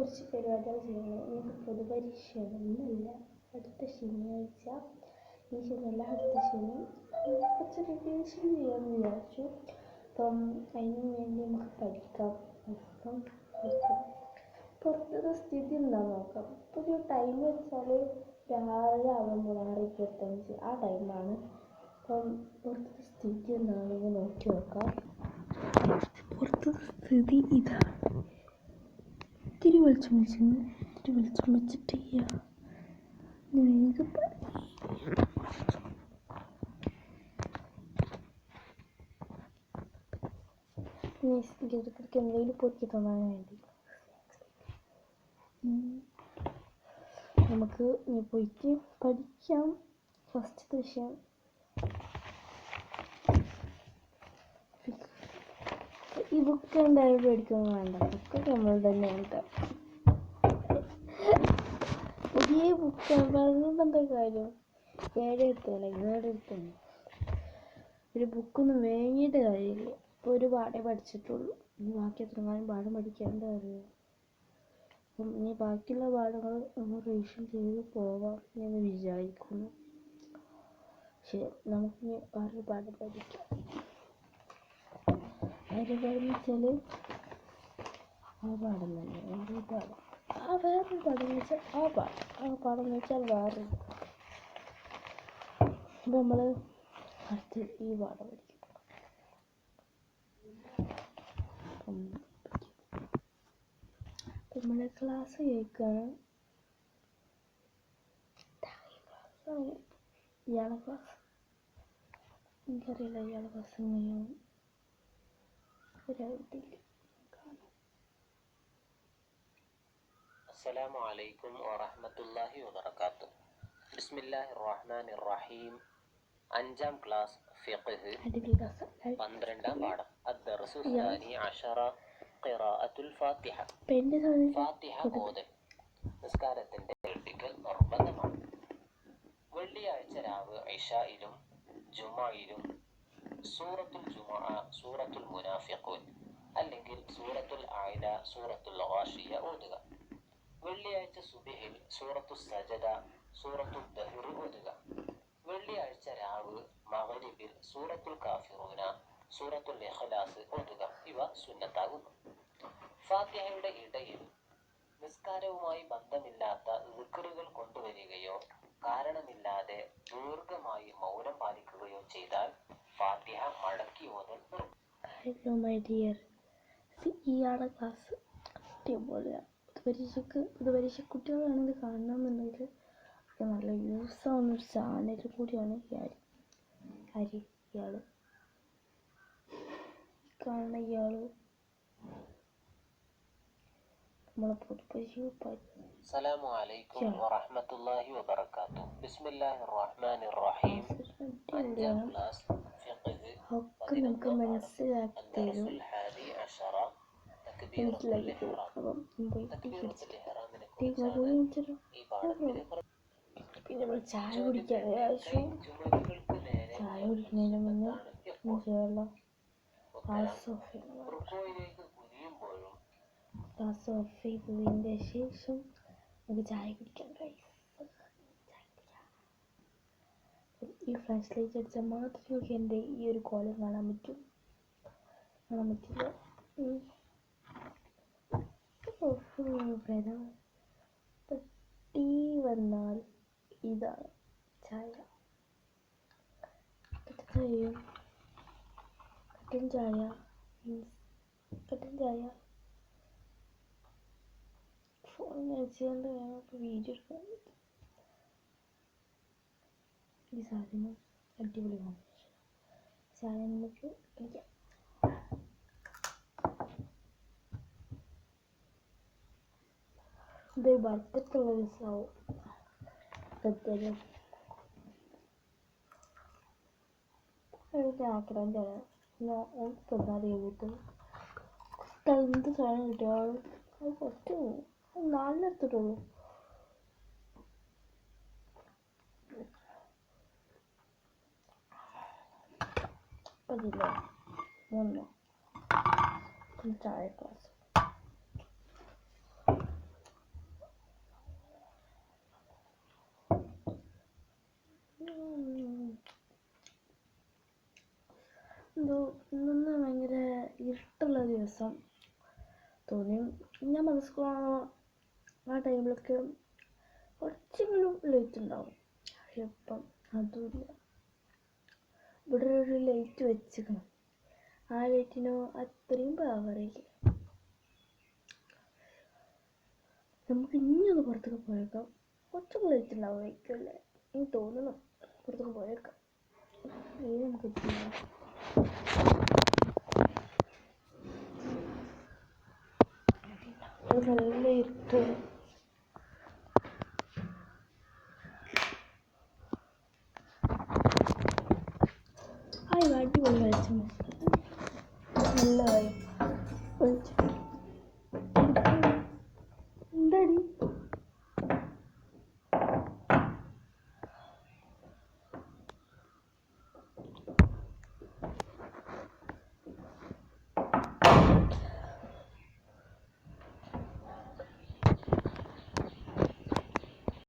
കുറച്ച് പരിപാടികൾ ചെയ്യുന്നത്. എനിക്ക് പൊതുപരീക്ഷയാണ്, ഇന്നല്ല അടുത്ത ശനിയാഴ്ച. ഈ ശനിയല്ല അടുത്ത ശനി കുറച്ച് റിവിഷൻ ചെയ്യാമെന്ന് വിചാരിച്ചു. അപ്പം അതിന് വേണ്ടി നമുക്ക് പഠിക്കാം. പുറത്തത്തെ സ്ഥിതി എന്താണെന്ന് നോക്കാം. ഇപ്പോൾ ഒരു ടൈം വെച്ചാൽ രാവിലെ ആകുമ്പോൾ 6:25 ആ ടൈമാണ്. അപ്പം പുറത്തത്തെ സ്ഥിതി എന്താണെന്ന് നോക്കി നോക്കാം. പുറത്തത്തെ സ്ഥിതി ഇതാണ്. ഇത്തിരി വെളിച്ചം വെച്ചിട്ട് ഇടയ്ക്കിടയ്ക്ക് എന്തെങ്കിലും പൊറുക്കി തന്നാൻ വേണ്ടി നമുക്ക് ഇനി പോയിട്ട് പഠിക്കാം. ഫസ്റ്റത്തെ വിഷയം ഈ ബുക്ക് എന്തായാലും പേടിക്കൊന്നും വേണ്ട, ബുക്കൊക്കെ നമ്മൾ തന്നെ ഉണ്ട്. പുതിയ ബുക്ക് പറഞ്ഞിട്ട് എന്താ കാര്യം? 7 ഒരു ബുക്കൊന്നും വേങ്ങിയിട്ട് കാര്യമില്ല. ഇപ്പോൾ ഒരു പാഠേ പഠിച്ചിട്ടുള്ളൂ. ഇനി ബാക്കി എത്രങ്ങാനും പാഠം പഠിക്കാണ്ട് അറിയാം. അപ്പം ഇനി ബാക്കിയുള്ള പാഠങ്ങൾ നമ്മൾ റിവിഷൻ ചെയ്ത് പോവാം എന്ന് വിചാരിക്കുന്നു. ശരി, നമുക്കിനി വേറൊരു പാഠം പഠിക്കാം. വേറെ പാഠം വെച്ചാൽ ആ പാഠം തന്നെ വേറൊരു പാഠം എന്ന് വെച്ചാൽ ആ പാഠം എന്ന് വെച്ചാൽ വേറൊരു. അപ്പം നമ്മൾ അടുത്ത് ഈ പാഠം പഠിക്കും. നമ്മുടെ ക്ലാസ് കേൾക്കുകയാണ്. ഇയാളെ ക്ലാസ് എനിക്കറിയില്ല. ഇയാളെ ക്ലാസ് എങ്ങനെയാണ് ഒരായിട്ടില്ല. അസ്സലാമു അലൈക്കും വറഹ്മത്തുള്ളാഹി വബറകാതുഹു. ബിസ്മില്ലാഹിർ റഹ്മാനിർ റഹീം. 5ാം ക്ലാസ് ഫിഖ്ഹ് 12ാം പാഠം അദ്ദർസു സാനി അശറ ഖിറാഅത്തുൽ ഫാത്തിഹ. ഫാത്തിഹ ഓതൽ നിസ്കാരത്തിന്റെ എഴുതിക്കൽ നിർബന്ധമാണ്. വെള്ളിയാഴ്ച രാവ് ഇശായിലും ജുമുഅയിലും സൂറത്തുൽ ജുമുഅ, സൂറത്തുൽ മുനാഫിഖൂൻ അല്ലെങ്കിൽ സൂറത്തുൽ ആയില, സൂറത്തുൽ ഗാശിയ ഓതുക. വെള്ളിയാഴ്ച സുബ്ഹിൽ സൂറത്തുൽ സജദ, സൂറത്തുൽ ദഹ്ർ ഓതുക. വെള്ളിയാഴ്ച രാവ് മഗ്രിബിൽ സൂറത്തുൽ കാഫിറൂന, സൂറത്തുൽ ഇഖ്ലാസ് ഓതുക. ഇവ സുന്നത്താകുന്നു. ഫാത്തിഹയുടെ ഇടയിൽ നിസ്കാരവുമായി ബന്ധമില്ലാത്ത ദിക്റുകൾ കൊണ്ടുവരികയോ കാരണമില്ലാതെ ദീർഘമായി മൗനം പാലിക്കുകയോ ചെയ്താൽ ഫാത്തിഹ മടക്കി ഓതൽ നിർബന്ധം. ഇയാളുടെ ക്ലാസ് അടിപൊളിയാണ്. പരീക്ഷ കുട്ടികളാണിത് കാണണമെന്നുണ്ടെങ്കിൽ നല്ല യൂസ് ആവുന്നൊരു ചാനൽ കൂടിയാണ് ഇയാള് കാണുന്ന ഇയാള് നമ്മളെ പൊതുപരീക്ഷ. അസ്സലാമു അലൈക്കും വറഹ്മത്തുള്ളാഹി വബറകാതുഹു. ബിസ്മില്ലാഹിർ റഹ്മാനിർ റഹീം. 5ാം ക്ലാസ് ഫിഖ്ഹ് ഒക്കെ നമുക്ക് മനസ്സിലാക്കി തരും. പിന്നെ നമ്മൾ ചായ കുടിക്കാൻ ശേഷം ചായ കുടിക്കുന്നതിന് മുന്നേ ഗ്ലാസ് ഓഫ് ചെയ്തതിൻ്റെ ശേഷം നമുക്ക് ചായ കുടിക്കാൻ കഴിയും. ഈ ഫ്ലാഷ് ലൈറ്റ് അടിച്ചാൽ മാത്രമേ നമുക്ക് എൻ്റെ ഈ ഒരു കോലം കാണാൻ പറ്റില്ല. ടീ വന്നാൽ ഇതാണ് ചായ. കട്ടൻ ചായ ഫോൺ വെച്ചുകൊണ്ട് ഞങ്ങൾക്ക് വീഡിയോ എടുക്കാൻ പറ്റും. ഈ സാധനം അടിപൊളി കോമ്പിനേഷൻ. ചായ നമുക്ക് കഴിക്കാം. ഇത് ബർക്കത്തുള്ള ദിവസമാവും. ആക്കണം തന്നാൽ ചെയ്തിട്ട് എന്ത് സാധനം കിട്ടിയാലും അത് കുറച്ച് 4 എടുത്തിട്ടുള്ളൂ. അതില്ല 3 ചായ ക്ലാസ് എന്തോ ഇന്ന് ഭയങ്കര ഇരുട്ടുള്ള ദിവസം തോന്നി. ഞാൻ മനസ്സിലാണോ ആ ടൈമിലൊക്കെ കുറച്ചെങ്കിലും ലൈറ്റ് ഉണ്ടാവും. പക്ഷെ ഇപ്പം അതുമില്ല. ഇവിടെ ഒരു ലൈറ്റ് വെച്ചിക്കണം, ആ ലൈറ്റിനോ അത്രയും പവറില്ല. നമുക്ക് ഇനിയൊന്ന് പുറത്തൊക്കെ പോയേക്കാം. കുറച്ചൊക്കെ ലൈറ്റ് ഉണ്ടാവുമായിരിക്കുമല്ലേ, എനിക്ക് തോന്നുന്നു. പുറത്തൊക്കെ പോയേക്കാം. നമുക്ക് നല്ല ഇരുട്ട്.